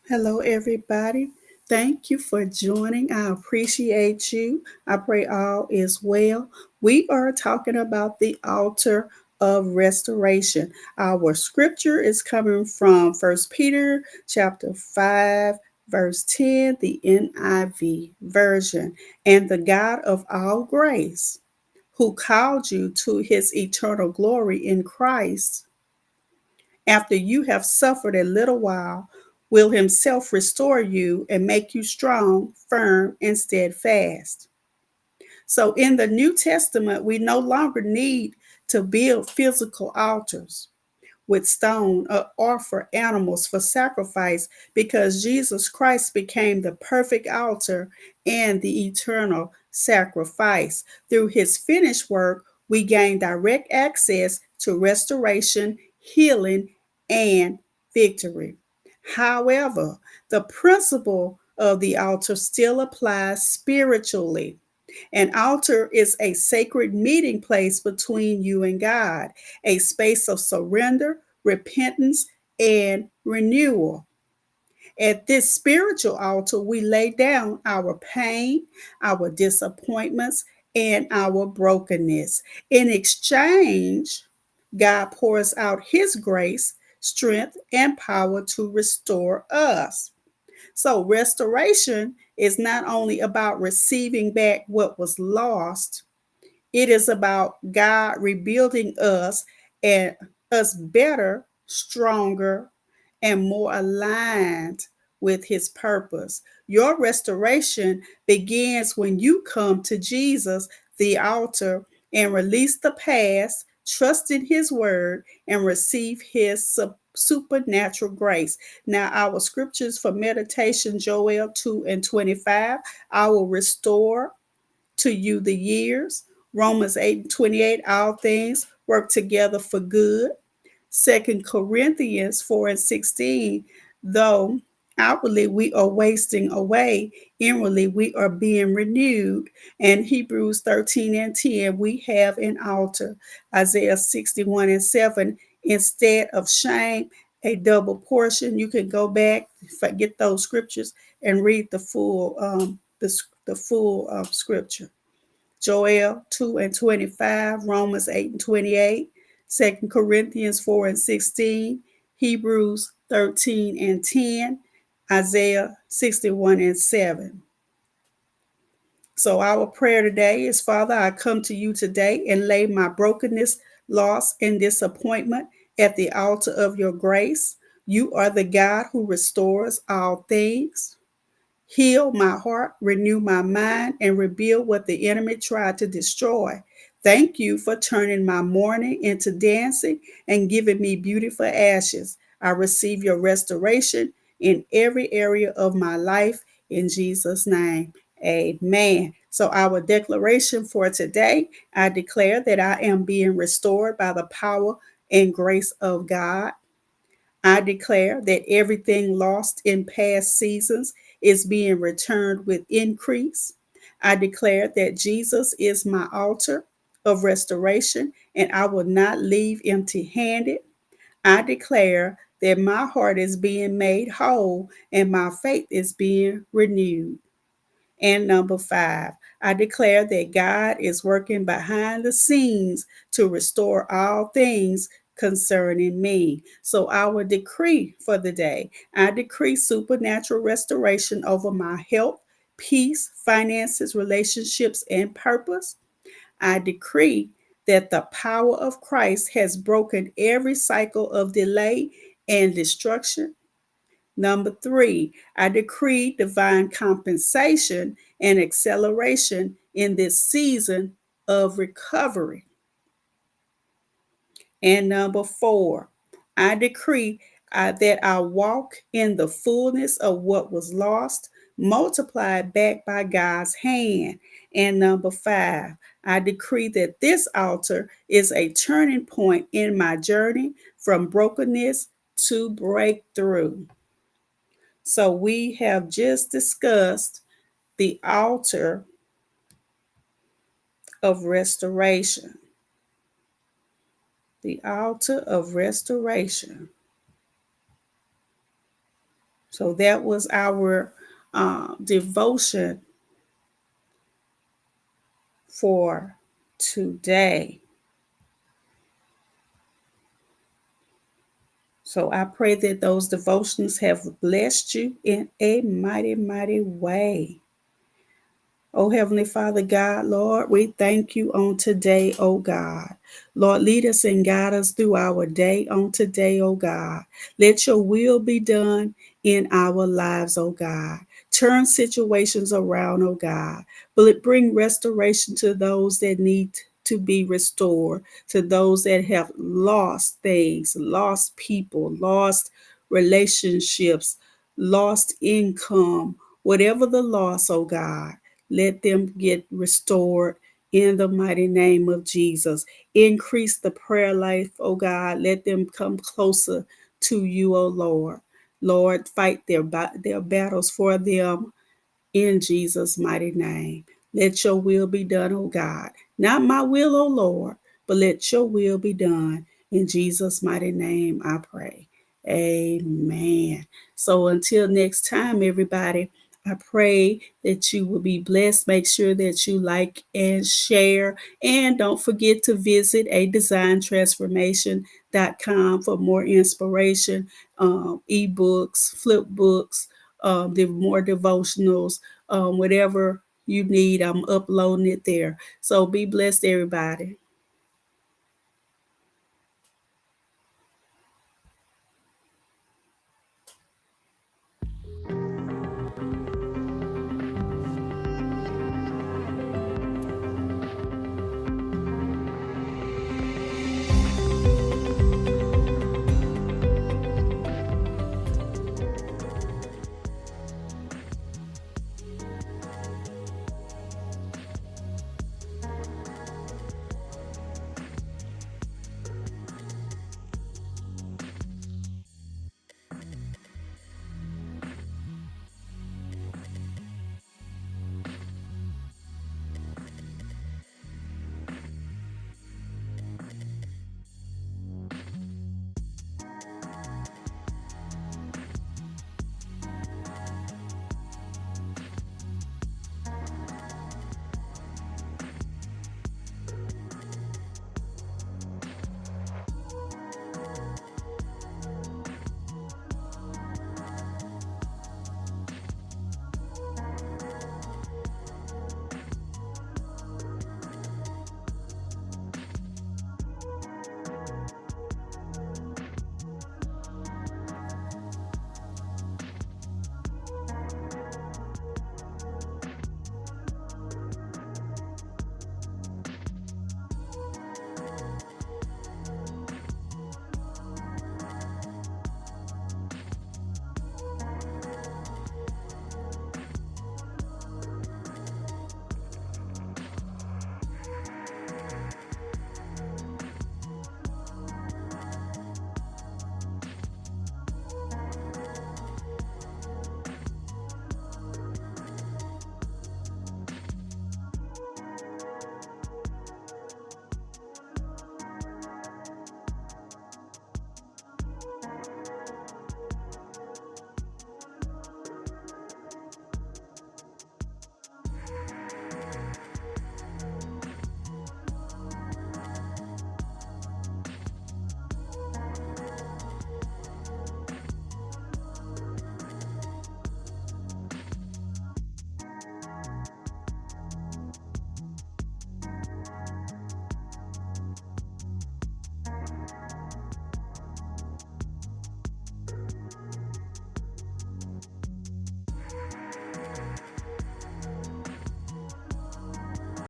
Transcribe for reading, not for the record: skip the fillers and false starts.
Hello, everybody. Thank you for joining. I appreciate you. I pray all is well. We are talking about the altar of restoration. Our scripture is coming from First Peter chapter 5, verse 10, the NIV version. And the God of all grace, who called you to his eternal glory in Christ, after you have suffered a little while, will himself restore you and make you strong, firm, and steadfast. So in the New Testament, we no longer need to build physical altars with stone or offer animals for sacrifice because Jesus Christ became the perfect altar and the eternal sacrifice. Through his finished work, we gain direct access to restoration, healing, and victory. However, the principle of the altar still applies spiritually. An altar is a sacred meeting place between you and God, a space of surrender, repentance, and renewal. At this spiritual altar, we lay down our pain, our disappointments, and our brokenness. In exchange, God pours out his grace, strength, and power to restore us. So, restoration is not only about receiving back what was lost, it is about God rebuilding us and us better, stronger, and more aligned with his purpose. Your restoration begins when you come to Jesus, the altar, and release the past, trust in his word, and receive his supernatural grace. Now, our scriptures for meditation, Joel 2 and 25, I will restore to you the years. Romans 8 and 28, all things work together for good. Second Corinthians 4 and 16, though outwardly we are wasting away, inwardly we are being renewed. And Hebrews 13 and 10, we have an altar. Isaiah 61 and 7, instead of shame, a double portion. You can go back, get those scriptures, and read the full scripture. Joel 2 and 25, Romans 8 and 28, 2 Corinthians 4 and 16, Hebrews 13 and 10, Isaiah 61 and 7. So our prayer today is, Father, I come to you today and lay my brokenness, loss, and disappointment at the altar of your grace. You are the God who restores all things. Heal my heart, renew my mind, and rebuild what the enemy tried to destroy. Thank you for turning my mourning into dancing and giving me beautiful ashes. I receive your restoration in every area of my life in Jesus' name. Amen. So, our declaration for today, I declare that I am being restored by the power and grace of God. I declare that everything lost in past seasons is being returned with increase. I declare that Jesus is my altar of restoration and I will not leave empty handed. I declare that my heart is being made whole and my faith is being renewed. And number 5, I declare that God is working behind the scenes to restore all things concerning me. So, our decree for the day, I decree supernatural restoration over my health, peace, finances, relationships, and purpose. I decree that the power of Christ has broken every cycle of delay and destruction. Number 3, I decree divine compensation and acceleration in this season of recovery. And number 4, I decree that I walk in the fullness of what was lost, multiplied back by God's hand. And number 5, I decree that this altar is a turning point in my journey from brokenness to breakthrough. So we have just discussed the altar of restoration. The altar of restoration. So that was our devotion for today. So I pray that those devotions have blessed you in a mighty, mighty way. Oh, Heavenly Father God, Lord, we thank you on today, oh God. Lord, lead us and guide us through our day on today, oh God. Let your will be done in our lives, oh God. Turn situations around, oh God. But bring restoration to those that need to be restored, to those that have lost things, lost people, lost relationships, lost income, whatever the loss, oh God. Let them get restored in the mighty name of Jesus. Increase the prayer life, oh God. Let them come closer to you, oh Lord. Lord, fight their battles for them in Jesus' mighty name. Let your will be done, oh God. Not my will, oh Lord, but let your will be done. In Jesus' mighty name, I pray. Amen. So until next time, everybody, I pray that you will be blessed. Make sure that you like and share. And don't forget to visit adesigntransformation.com for more inspiration, ebooks, flip books, the more devotionals, whatever you need, I'm uploading it there. So be blessed, everybody.